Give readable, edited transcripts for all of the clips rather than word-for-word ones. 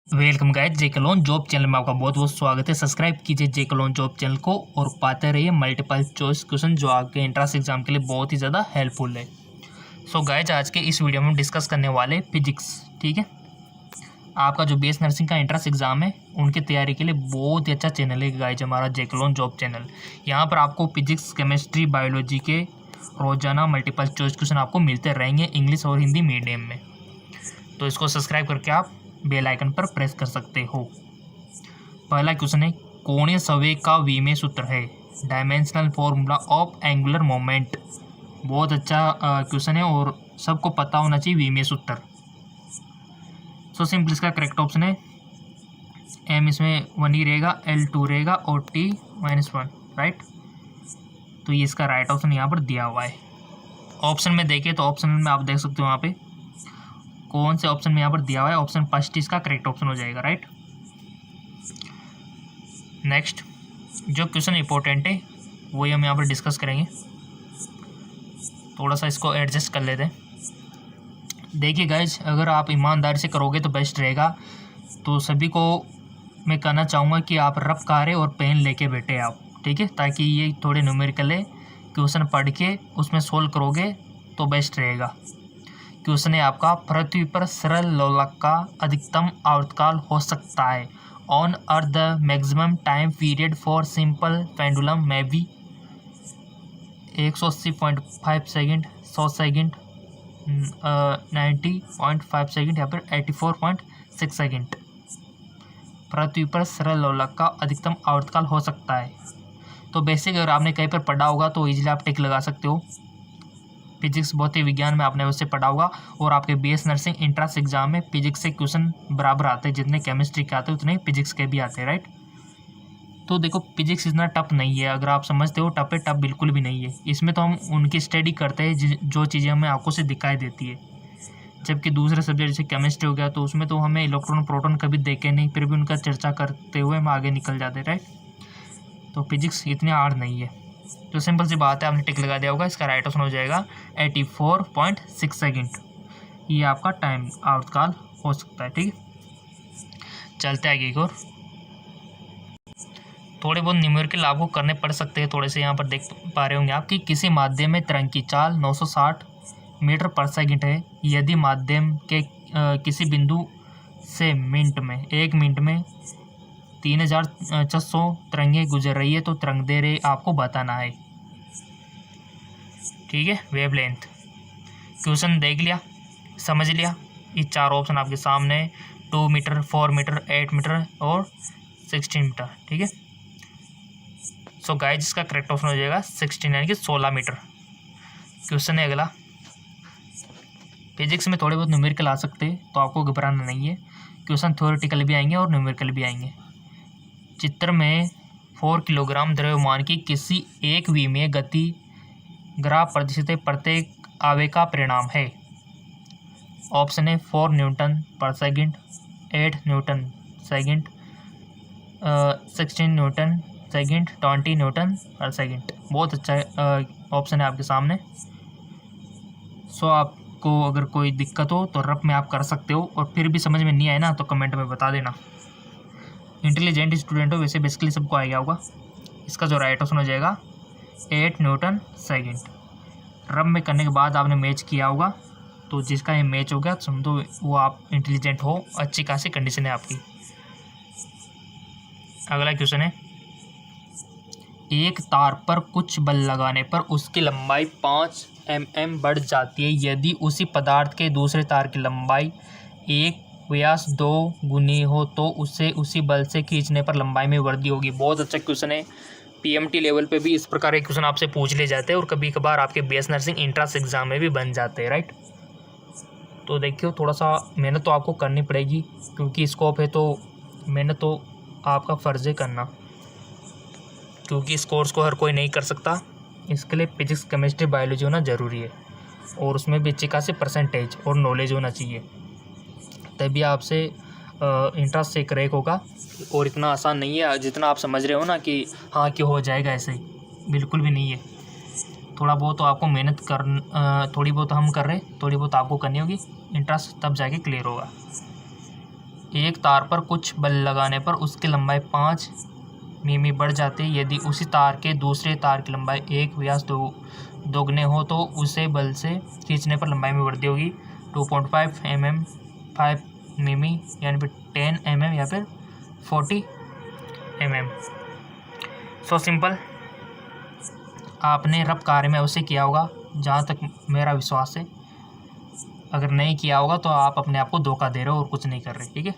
Welcome guys, जे clone job channel में आपका बहुत बहुत स्वागत है। सब्सक्राइब कीजिए जे कलोन जॉब चैनल को और पाते रहिए मल्टीपल चॉइस क्वेश्चन जो आपके एंट्रेंस एग्जाम के लिए बहुत ही ज़्यादा हेल्पफुल है। सो गाइस, आज के इस वीडियो में हम डिस्कस करने वाले फिजिक्स। ठीक है, आपका जो बीएस नर्सिंग का एंट्रेंस एग्जाम है उनकी तैयारी के लिए बहुत ही अच्छा चैनल है गाइस हमारा जे कलोन जॉब चैनल। यहाँ पर आपको फिजिक्स, केमिस्ट्री, बायोलॉजी के रोजाना मल्टीपल चॉइस क्वेश्चन आपको मिलते रहेंगे इंग्लिश और हिंदी मीडियम में। तो इसको सब्सक्राइब करके आप बेल आइकन पर प्रेस कर सकते हो। पहला क्वेश्चन है, कोणीय संवेग का विमेय सूत्र है। Dimensional formula of angular moment. बहुत अच्छा क्वेश्चन है और सबको पता होना चाहिए विमेय सूत्र। सो सिंपल इसका करेक्ट ऑप्शन है एम, इसमें 1 ही रहेगा, L2 रहेगा और T-1, राइट। तो ये इसका राइट ऑप्शन यहाँ पर दिया हुआ है। ऑप्शन में देखिए तो ऑप्शन में आप देख सकते हो यहाँ पे कौन से ऑप्शन में यहाँ पर दिया हुआ है। ऑप्शन फर्स्ट इसका करेक्ट ऑप्शन हो जाएगा, राइट। नेक्स्ट जो क्वेश्चन इंपॉर्टेंट है वही हम यहाँ पर डिस्कस करेंगे। थोड़ा सा इसको एडजस्ट कर लेते हैं। देखिए गाइज, अगर आप ईमानदारी से करोगे तो बेस्ट रहेगा। तो सभी को मैं कहना चाहूँगा कि आप रफ कारे और पेन लेके बैठे आप, ठीक है, ताकि ये थोड़े न्यूमेरिकल है क्वेश्चन पढ़ के उसमें सोल्व करोगे तो बेस्ट रहेगा। क्वेश्चन है आपका, पृथ्वी पर सरल लोलक का अधिकतम आवर्तकाल हो सकता है। On earth the maximum time period for simple pendulum में बी 180.5 सेकेंड, 100 सेकेंड, 90.5 सेकेंड या फिर 84.6 सेकेंड। पृथ्वी पर सरल लोलक का अधिकतम आवर्तकाल हो सकता है। तो बेसिक अगर आपने कहीं पर पढ़ा होगा तो इजीली आप टिक लगा सकते हो। फिजिक्स भौतिक विज्ञान में आपने उससे पढ़ा होगा और आपके बीएस नर्सिंग एंट्रेंस एग्जाम में फिजिक्स से क्वेश्चन बराबर आते हैं। जितने केमिस्ट्री के आते हैं उतने फिजिक्स के भी आते हैं, राइट। तो देखो, फिजिक्स इतना टफ नहीं है। अगर आप समझते हो टफ है, टफ बिल्कुल भी नहीं है। इसमें तो हम उनकी स्टडी करते हैं जो चीज़ें हमें आंखों से दिखाई देती है। जबकि दूसरे सब्जेक्ट जैसे केमिस्ट्री हो गया तो उसमें तो हमें इलेक्ट्रॉन प्रोटॉन कभी देखे नहीं, फिर भी उनका चर्चा करते हुए हम आगे निकल जाते, राइट। तो फिजिक्स इतनी हार्ड नहीं है। तो सिंपल सी बात है, आपने टिक लगा दिया होगा। इसका राइट ऑप्शन हो जाएगा 84.6 सेकेंड। ये आपका टाइम आवर्तकाल हो सकता है, ठीक है। चलते आगे एक और। थोड़े बहुत न्यूमेरिकल आपको करने पड़ सकते हैं। थोड़े से यहाँ पर देख पा रहे होंगे आप कि किसी माध्यम में तरंग की चाल 960 मीटर पर सेकेंड है। यदि माध्यम के किसी बिंदु से एक मिनट में 3600 तरंगें गुजर रही है तो तरंग दे रहे आपको बताना है, ठीक है। वेवलेंथ। क्वेश्चन देख लिया, समझ लिया। ये 4 ऑप्शन आपके सामने है, 2 मीटर, 4 मीटर, 8 मीटर और 16 मीटर, ठीक है। सो गाइस, इसका करेक्ट ऑप्शन हो जाएगा 16 यानी कि 16 मीटर। क्वेश्चन है अगला। फिजिक्स में थोड़े बहुत न्यूमेरिकल आ सकते हैं तो आपको घबराना नहीं है। क्वेश्चन थ्योरेटिकल भी आएंगे और न्यूमेरिकल भी आएंगे। चित्र में 4 किलोग्राम द्रव्यमान की किसी एक विमीय गति ग्राफ प्रदर्शित प्रत्येक आवेग का परिणाम है। ऑप्शन है 4 न्यूटन पर second, 8 Newton second, 16 Newton second, 20 Newton पर सेकंड। बहुत अच्छा ऑप्शन है आपके सामने। सो आपको अगर कोई दिक्कत हो तो रफ में आप कर सकते हो और फिर भी समझ में नहीं आए ना तो कमेंट में बता देना। इंटेलिजेंट स्टूडेंट हो वैसे बेसिकली सबको आ गया होगा। इसका जो राइट ऑप्शन हो जाएगा 8 न्यूटन सेकंड। रब में करने के बाद आपने मैच किया होगा तो जिसका ये मैच हो गया समझो वो आप इंटेलिजेंट हो, अच्छी खासी कंडीशन है आपकी। अगला क्वेश्चन है, एक तार पर कुछ बल लगाने पर उसकी लंबाई 5 mm बढ़ जाती है। यदि उसी पदार्थ के दूसरे तार की लंबाई एक व्यास 2 गुनी हो तो उसे उसी बल से खींचने पर लंबाई में वृद्धि होगी। बहुत अच्छा क्वेश्चन है। पीएमटी लेवल पे भी इस प्रकार के क्वेश्चन आपसे पूछ ले जाते हैं और कभी कभार आपके बीएस नर्सिंग एंट्रेंस एग्जाम में भी बन जाते हैं, राइट। तो देखियो, थोड़ा सा मेहनत तो आपको करनी पड़ेगी क्योंकि स्कोप है, तो मेहनत तो आपका फ़र्ज़ है करना, क्योंकि इस कोर्स को हर कोई नहीं कर सकता। इसके लिए फिजिक्स, केमिस्ट्री, बायोलॉजी होना ज़रूरी है और उसमें भी अच्छी खासी परसेंटेज और नॉलेज होना चाहिए, तभी आपसे इंट्रेंस से क्रैक होगा। और इतना आसान नहीं है जितना आप समझ रहे हो ना कि हाँ कि हो जाएगा, ऐसे ही बिल्कुल भी नहीं है। थोड़ा बहुत तो आपको मेहनत कर, थोड़ी बहुत हम कर रहे हैं, थोड़ी बहुत आपको करनी होगी। इंट्रेंस तब जाके क्लियर होगा। एक तार पर कुछ बल लगाने पर उसकी लंबाई 5 मिमी बढ़ जाती है। यदि उसी तार के दूसरे तार की लंबाई 1 व्यास दोगुने हो तो उसे बल से खींचने पर लंबाई में वृद्धि होगी 2.5 mm 5 मिमी यानी फिर 10 mm या फिर 40 mm। So simple. आपने रफ कार्य में अवश्य किया होगा, जहाँ तक मेरा विश्वास है। अगर नहीं किया होगा तो आप अपने आप को धोखा दे रहे हो और कुछ नहीं कर रहे, ठीक है।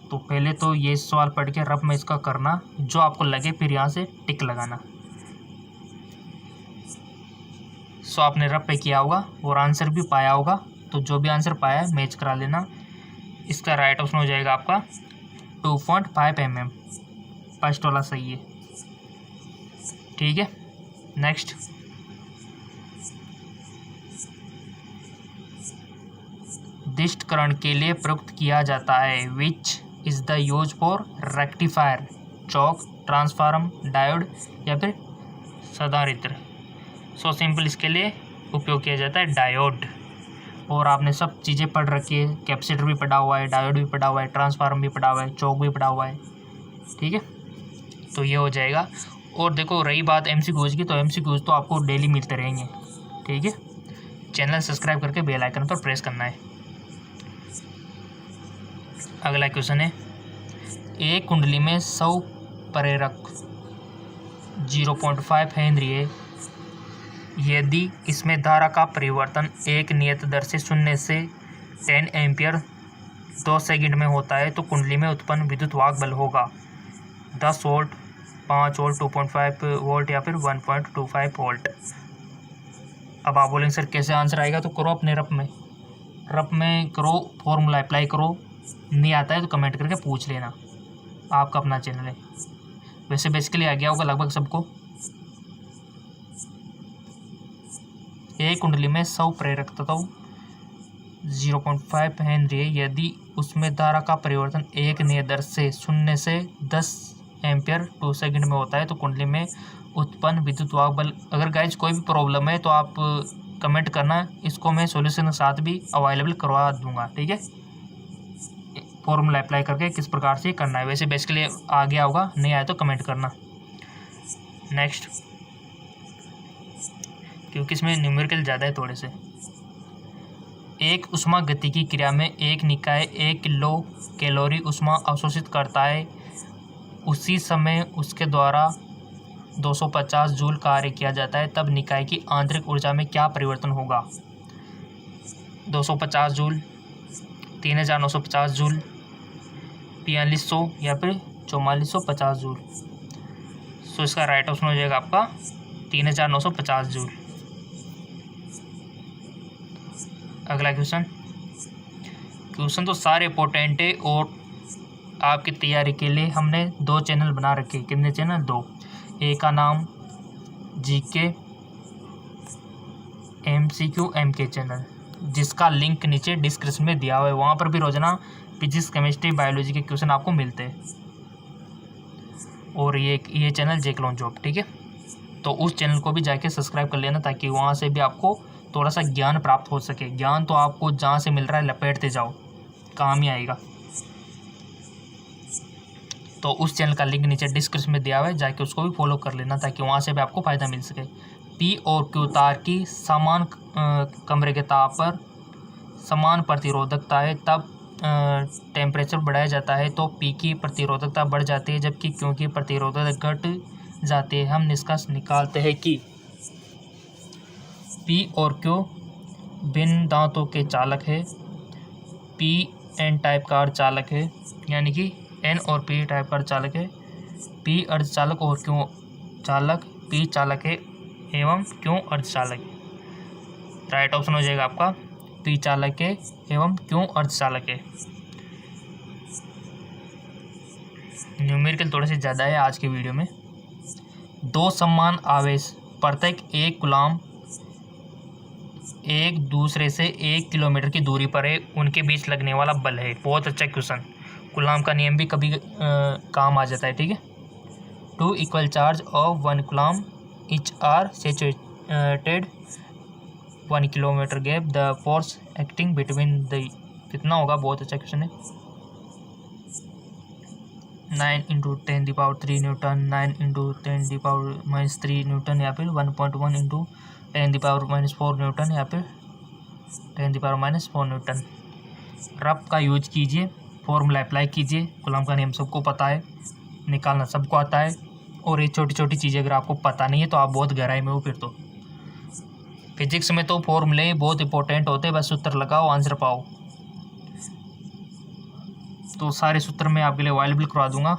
तो पहले तो ये सवाल पढ़ के रफ में इसका करना जो आपको लगे, फिर यहाँ से टिक लगाना। सो आपने रफ पे किया होगा और आंसर भी पाया होगा, तो जो भी आंसर पाया है मैच करा लेना। इसका राइट ऑप्शन हो जाएगा आपका 2.5 mm। फर्स्ट वाला सही है, ठीक है। नेक्स्ट, दिष्टकरण के लिए प्रयुक्त किया जाता है। Which is the use for rectifier, Chowk, transform, diode या फिर संधारित्र। सो सिंपल, इसके लिए उपयोग किया जाता है डायोड। और आपने सब चीज़ें पढ़ रखी है, कैपेसिटर भी पढ़ा हुआ है, डायोड भी पढ़ा हुआ है, ट्रांसफार्म भी पढ़ा हुआ है, चौक भी पढ़ा हुआ है, ठीक है। तो ये हो जाएगा। और देखो, रही बात MCQs की, तो MCQs तो आपको डेली मिलते रहेंगे, ठीक है। चैनल सब्सक्राइब करके बेल आइकन पर प्रेस करना है। अगला क्वेश्चन है, एक कुंडली में 100 प्रेरक 0.5 हेनरी है। यदि इसमें धारा का परिवर्तन एक नियत दर से 0 से 10 एम्पियर 2 सेकंड में होता है तो कुंडली में उत्पन्न विद्युत वाहक बल होगा 10 वोल्ट, 5 वोल्ट, 2.5 वोल्ट या फिर 1.25 वोल्ट। अब आप बोलेंगे सर कैसे आंसर आएगा, तो करो अपने रफ में करो, फॉर्मूला अप्लाई करो। नहीं आता है तो कमेंट करके पूछ लेना, आपका अपना चैनल है। वैसे बेसिकली आ गया होगा लगभग सबको। एक कुंडली में 100 प्रेरक तथा 0.5 हेनरी है। यदि उसमें धारा का परिवर्तन एक नियत दर से 0 से 10 एम्पियर 2 सेकंड में होता है तो कुंडली में उत्पन्न विद्युत वाहक बल। अगर गाइज कोई भी प्रॉब्लम है तो आप कमेंट करना, इसको मैं सॉल्यूशन के साथ भी अवेलेबल करवा दूंगा, ठीक है। फॉर्मूला अप्लाई करके किस प्रकार से करना है, वैसे बेसिकली आ गया होगा, नहीं आया तो कमेंट करना। नेक्स्ट, क्योंकि इसमें न्यूमेरिकल ज़्यादा है थोड़े से। एक ऊष्मागतिकी क्रिया में एक निकाय 1 किलो कैलोरी ऊष्मा अवशोषित करता है। उसी समय उसके द्वारा 250 जूल कार्य किया जाता है, तब निकाय की आंतरिक ऊर्जा में क्या परिवर्तन होगा? 250 जूल, 3950 जूल, 4200 या फिर 4450 जूल। सो इसका राइट ऑप्शन हो जाएगा आपका 3950 जूल। अगला क्वेश्चन तो सारे इंपॉर्टेंट है और आपकी तैयारी के लिए हमने 2 चैनल बना रखे। कितने चैनल? 2। एक का नाम GK MCQ MK चैनल, जिसका लिंक नीचे डिस्क्रिप्शन में दिया हुआ है। वहाँ पर भी रोजाना फिजिक्स, केमिस्ट्री, बायोलॉजी के क्वेश्चन आपको मिलते हैं। और ये चैनल जेकलॉन जॉब, ठीक है। तो उस चैनल को भी जाके सब्सक्राइब कर लेना, ताकि वहाँ से भी आपको थोड़ा सा ज्ञान प्राप्त हो सके। ज्ञान तो आपको जहाँ से मिल रहा है लपेटते जाओ, काम ही आएगा। तो उस चैनल का लिंक नीचे डिस्क्रिप्शन में दिया हुआ है, जाके उसको भी फॉलो कर लेना, ताकि वहाँ से भी आपको फ़ायदा मिल सके। P और Q तार की समान कमरे के ताप पर समान प्रतिरोधकता है, तब टेम्परेचर बढ़ाया जाता है तो P की प्रतिरोधकता बढ़ जाती है, जबकि Q की प्रतिरोधकता घट जाती है। हम निष्कर्ष निकालते हैं कि P और Q भिन्न दांतों के चालक है। P N टाइप का अर्धचालक है, यानी कि N और P टाइप का अर्धचालक है। P अर्धचालक और Q चालक, P चालक है एवं Q अर्धचालक है। राइट ऑप्शन हो जाएगा आपका P चालक है एवं Q अर्धचालक है। न्यूमेरिकल थोड़े से ज़्यादा है आज के वीडियो में। 2 समान आवेश प्रत्येक 1 कूलम एक दूसरे से 1 किलोमीटर की दूरी पर है, उनके बीच लगने वाला बल है। बहुत अच्छा क्वेश्चन। कूलम का नियम भी कभी काम आ जाता है, ठीक है। 2 equal charge of 1 coulomb each are situated 1 kilometre gap, the force acting between the, कितना होगा? बहुत अच्छा क्वेश्चन है। 9 इंटू 10⁻³ न्यूटन, 9 इंटू 10⁻³ न्यूटन, या फिर 1.1 इंटू 10⁻⁻4 न्यूटन, या फिर 10⁻⁻4 न्यूटन। रफ का यूज कीजिए, फॉर्मूला अप्लाई कीजिए। कूलम्ब का नियम सबको पता है, निकालना सबको आता है। और ये छोटी छोटी चीज़ें अगर आपको पता नहीं है तो आप बहुत गहराई में हो। फिर तो फिजिक्स में तो फॉर्मूले बहुत इंपॉर्टेंट होते हैं, बस सूत्र लगाओ आंसर पाओ। तो सारे सूत्र मैं आपके लिए अवेलेबल करवा दूंगा,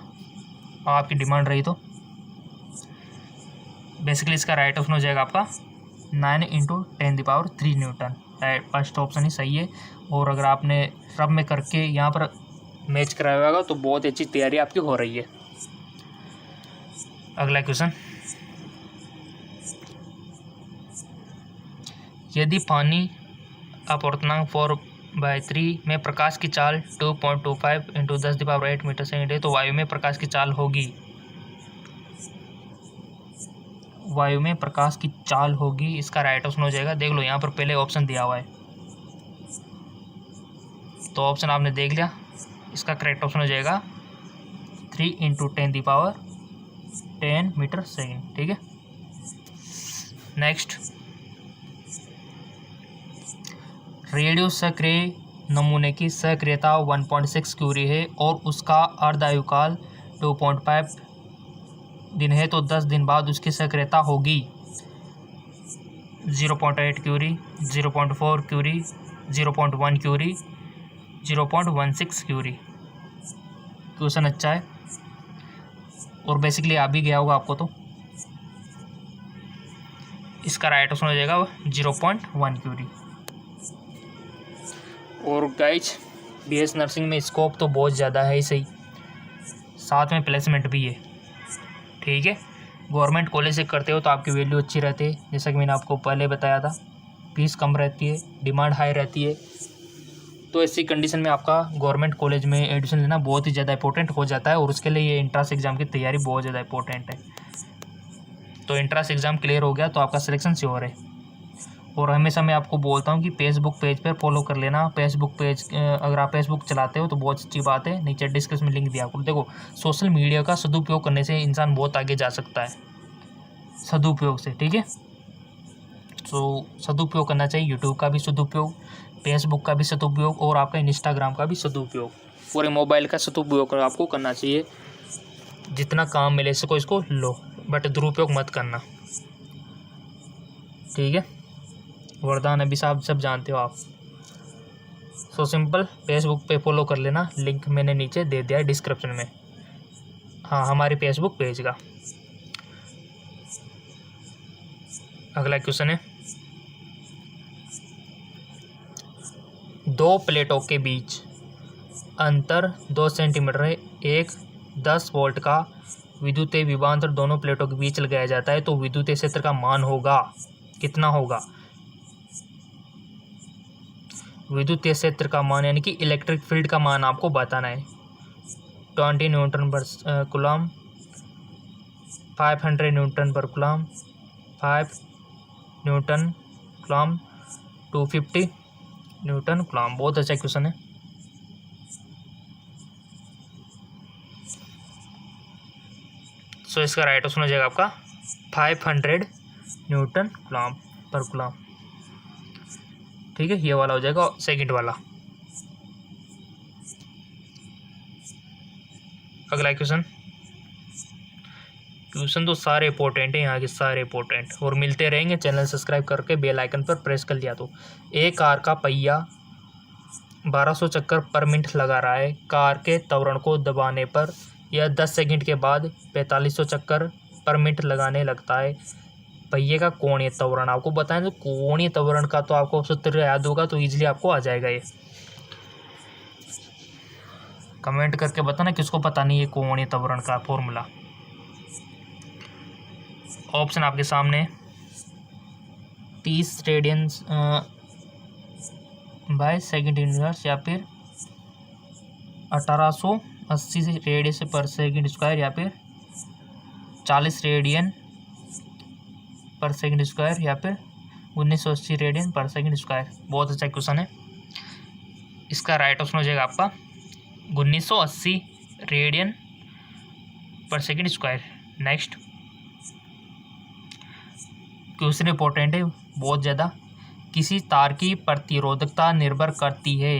आपकी डिमांड रही तो। बेसिकली इसका राइट ऑप्शन हो जाएगा आपका 9 इंटू 10⁻³ न्यूटन। फर्स्ट ऑप्शन ही सही है। और अगर आपने रब में करके यहाँ पर मैच कराया होगा तो बहुत अच्छी तैयारी आपकी हो रही है। अगला क्वेश्चन, यदि पानी अपवर्तनांक 4/3 में प्रकाश की चाल 2.25 इंटू 10⁸ मीटर सेकेंड है तो वायु में प्रकाश की चाल होगी। वायु में प्रकाश की चाल होगी, इसका राइट ऑप्शन हो जाएगा, देख लो यहाँ पर पहले ऑप्शन दिया हुआ है तो ऑप्शन आपने देख लिया। इसका करेक्ट ऑप्शन हो जाएगा 3 इंटू 10⁻10 मीटर सेकेंड। ठीक है, नेक्स्ट, रेडियो सक्रिय नमूने की सक्रियता 1.6 क्यूरी है और उसका अर्धायुकाल 2.5 दिन है तो 10 दिन बाद उसकी सक्रियता होगी 0.8 curie, 0.4 curie, 0.1 curie, 0.16 curie. Question अच्छा है और बेसिकली आ भी गया होगा आपको तो। इसका राइट ऑप्शन हो जाएगा 0.1 क्यूरी। और गाइज बीएस नर्सिंग में स्कोप तो बहुत ज़्यादा है ही सही, साथ में प्लेसमेंट भी है। ठीक है, गवर्नमेंट कॉलेज से करते हो तो आपकी वैल्यू अच्छी रहती है, जैसा कि मैंने आपको पहले बताया था। फीस कम रहती है, डिमांड हाई रहती है, तो ऐसी कंडीशन में आपका गवर्नमेंट कॉलेज में एडमिशन लेना बहुत ही ज़्यादा इंपॉर्टेंट हो जाता है। और उसके लिए ये इंट्रांस एग्ज़ाम की तैयारी बहुत ज़्यादा इंपॉर्टेंट है। तो इंट्रांस एग्ज़ाम क्लियर हो गया तो आपका सिलेक्शन श्योर है। और हमेशा मैं आपको बोलता हूँ कि फेसबुक पेज पर फॉलो कर लेना। फेसबुक पेज, अगर आप फेसबुक चलाते हो तो बहुत अच्छी बात है, नीचे डिस्क्रिप्शन में लिंक दिया करो। देखो, सोशल मीडिया का सदुपयोग करने से इंसान बहुत आगे जा सकता है, सदुपयोग से। ठीक है, तो सदुपयोग करना चाहिए, यूट्यूब का भी सदुपयोग, फेसबुक का भी सदुपयोग और आपका इंस्टाग्राम का भी सदुपयोग, पूरे मोबाइल का सदुपयोग आपको करना चाहिए। जितना काम मिले सको इसको लो, बट दुरुपयोग मत करना। ठीक है, वरदान अभी साहब सब जानते हो आप। सो सिंपल, फेसबुक पे फॉलो कर लेना, लिंक मैंने नीचे दे दिया है डिस्क्रिप्शन में। हाँ, हमारे फेसबुक पेज का। अगला क्वेश्चन है, दो प्लेटों के बीच अंतर 2 सेंटीमीटर है। एक 10 वोल्ट का विद्युतीय विभवांतर दोनों प्लेटों के बीच लगाया जाता है तो विद्युतीय क्षेत्र का मान होगा कितना होगा? विद्युतीय क्षेत्र का मान यानी कि इलेक्ट्रिक फील्ड का मान आपको बताना है। 20 न्यूटन पर कूलम, 500 न्यूटन पर coulomb, 5 Newton coulomb, 250 Newton coulomb. बहुत अच्छा क्वेश्चन है। सो इसका राइट ऑप्शन हो जाएगा आपका 500 न्यूटन कूलम पर कूलम। ठीक है, ये वाला हो जाएगा सेकंड वाला। अगला क्वेश्चन तो सारे इंपॉर्टेंट है, यहाँ के सारे इंपॉर्टेंट और मिलते रहेंगे। चैनल सब्सक्राइब करके बेल आइकन पर प्रेस कर लिया तो। एक कार का पहिया 1200 चक्कर पर मिनट लगा रहा है। कार के त्वरण को दबाने पर यह 10 सेकंड के बाद 4500 चक्कर पर मिनट लगाने लगता है। पहिए का कोणीय त्वरण आपको बताएं तो कोणीय त्वरण का तो आपको सूत्र याद होगा तो इजीली आपको आ जाएगा। ये कमेंट करके बताना किसको पता नहीं है कोणीय त्वरण का फॉर्मूला। ऑप्शन आपके सामने 30 रेडियन बाय सेकंड इनवर्स या फिर 1880 रेडियन पर सेकंड स्क्वायर या फिर 40 रेडियन पर सेकंड स्क्वायर या फिर 1980 रेडियन पर सेकंड स्क्वायर। बहुत अच्छा क्वेश्चन है। इसका राइट ऑप्शन हो जाएगा आपका 1980 रेडियन पर second square. Next question important है बहुत ज़्यादा। किसी तार की प्रतिरोधकता निर्भर करती है।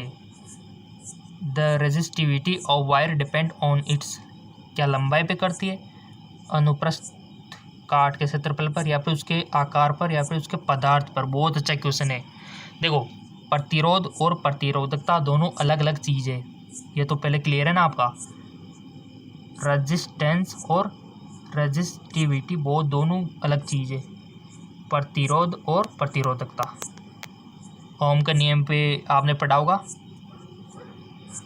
The resistivity of wire depend on it's. क्या लंबाई पे करती है, अनुप्रस्थ काट के क्षेत्रफल पर, या फिर उसके आकार पर, या फिर उसके पदार्थ पर। बहुत अच्छा क्वेश्चन है। देखो, प्रतिरोध और प्रतिरोधकता दोनों अलग अलग चीज़ है, ये तो पहले क्लियर है ना आपका। रेजिस्टेंस और रेजिस्टिविटी बहुत दोनों अलग चीज़ है, प्रतिरोध और प्रतिरोधकता। ओम का नियम पे आपने पढ़ा होगा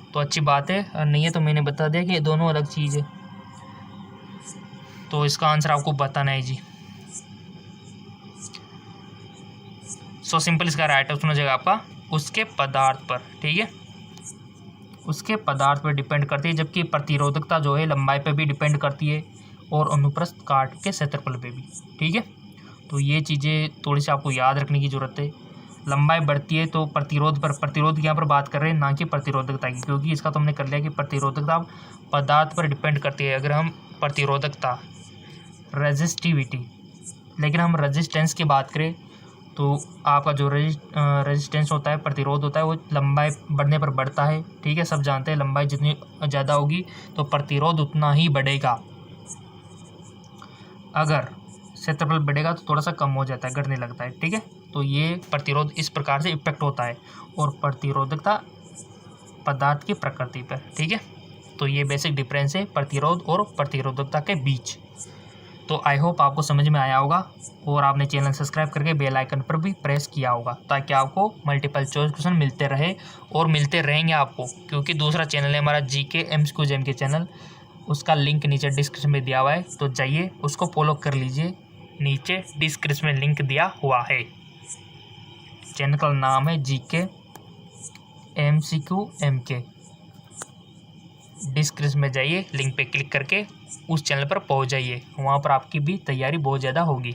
तो अच्छी बात है, और नहीं है तो मैंने बता दिया कि ये दोनों अलग चीज़ है। तो इसका आंसर आपको बताना है जी। सो सिंपल इसका राइट ऑप्शन हो जाएगा आपका उसके पदार्थ पर। ठीक है, उसके पदार्थ पर डिपेंड करती है, जबकि प्रतिरोधकता जो है लंबाई पर भी डिपेंड करती है और अनुप्रस्थ काट के क्षेत्रफल पे भी। ठीक है, तो ये चीज़ें थोड़ी सी आपको याद रखने की ज़रूरत है। लंबाई बढ़ती है तो प्रतिरोध पर, प्रतिरोध यहाँ पर बात कर रहे हैं ना कि प्रतिरोधकता की, क्योंकि इसका तो हमने कर लिया कि प्रतिरोधकता पदार्थ पर डिपेंड करती है। अगर हम प्रतिरोधकता रेजिस्टिविटी, लेकिन हम रेजिस्टेंस की बात करें तो आपका जो रेजिस्टेंस होता है, प्रतिरोध होता है, वो लंबाई बढ़ने पर बढ़ता है। ठीक है, सब जानते हैं लंबाई जितनी ज़्यादा होगी तो प्रतिरोध उतना ही बढ़ेगा। अगर क्षेत्रफल बढ़ेगा तो थोड़ा सा कम हो जाता है, घटने लगता है। ठीक है, तो ये प्रतिरोध इस प्रकार से इफेक्ट होता है, और प्रतिरोधकता पदार्थ की प्रकृति पर। ठीक है, तो ये बेसिक डिफरेंस है प्रतिरोध और प्रतिरोधकता के बीच। तो आई होप आपको समझ में आया होगा, और आपने चैनल सब्सक्राइब करके बेल आइकन पर भी प्रेस किया होगा, ताकि आपको मल्टीपल चॉइस क्वेश्चन मिलते रहे और मिलते रहेंगे आपको। क्योंकि दूसरा चैनल है हमारा जीके एमसीक्यू जेम के चैनल, उसका लिंक नीचे डिस्क्रिप्शन में दिया हुआ है, तो जाइए उसको फॉलो कर लीजिए। नीचे डिस्क्रिप्शन में लिंक दिया हुआ है। चैनल का नाम है जीके एमसीक्यू एमके। डिस्क्रिप्शन में जाइए, लिंक पे क्लिक करके उस चैनल पर पहुंच जाइए, वहाँ पर आपकी भी तैयारी बहुत ज़्यादा होगी।